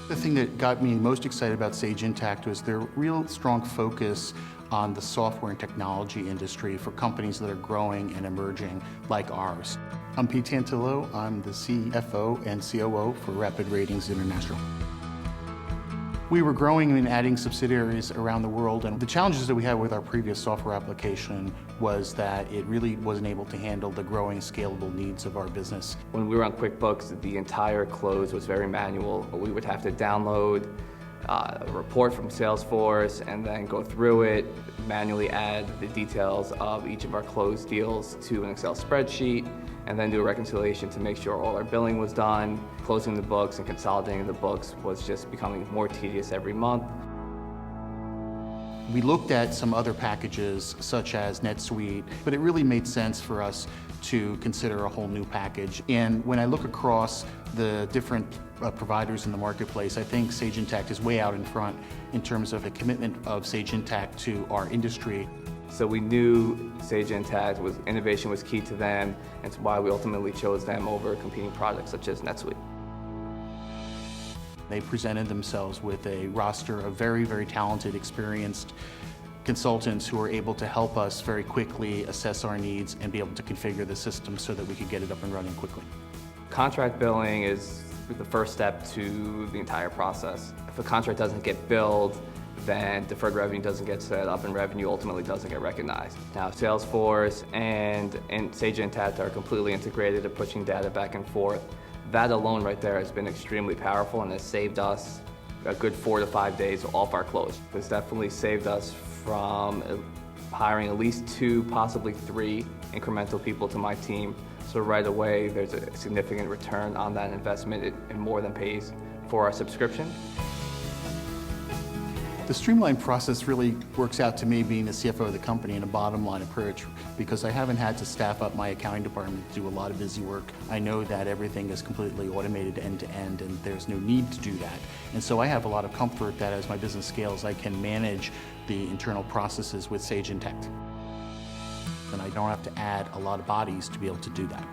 The thing that got me most excited about Sage Intacct was their real strong focus on the software and technology industry for companies that are growing and emerging like ours. I'm Pete Tantillo. I'm the CFO and COO for RapidRatings International. We were growing and adding subsidiaries around the world, and the challenges that we had with our previous software application was that it really wasn't able to handle the growing scalable needs of our business. When we were on QuickBooks, the entire close was very manual. We would have to download a report from Salesforce and then go through it, manually add the details of each of our closed deals to an Excel spreadsheet, and then do a reconciliation to make sure all our billing was done. Closing the books and consolidating the books was just becoming more tedious every month. We looked at some other packages such as NetSuite, but it really made sense for us to consider a whole new package. And when I look across the different providers in the marketplace, I think Sage Intacct is way out in front in terms of the commitment of Sage Intacct to our industry. So we knew Sage Intacct innovation was key to them, and it's why we ultimately chose them over competing products such as NetSuite. They presented themselves with a roster of very, very talented, experienced consultants who are able to help us very quickly assess our needs and be able to configure the system so that we could get it up and running quickly. Contract billing is the first step to the entire process. If a contract doesn't get billed, then deferred revenue doesn't get set up and revenue ultimately doesn't get recognized. Now Salesforce and Sage Intacct are completely integrated at pushing data back and forth. That alone right there has been extremely powerful and has saved us a good 4 to 5 days off our close. It's definitely saved us from hiring at least 2, possibly 3 incremental people to my team. So right away there's a significant return on that investment. It more than pays for our subscription. The streamlined process really works out to me being the CFO of the company in a bottom line approach because I haven't had to staff up my accounting department to do a lot of busy work. I know that everything is completely automated end to end and there's no need to do that. And so I have a lot of comfort that as my business scales, I can manage the internal processes with Sage Intacct. And I don't have to add a lot of bodies to be able to do that.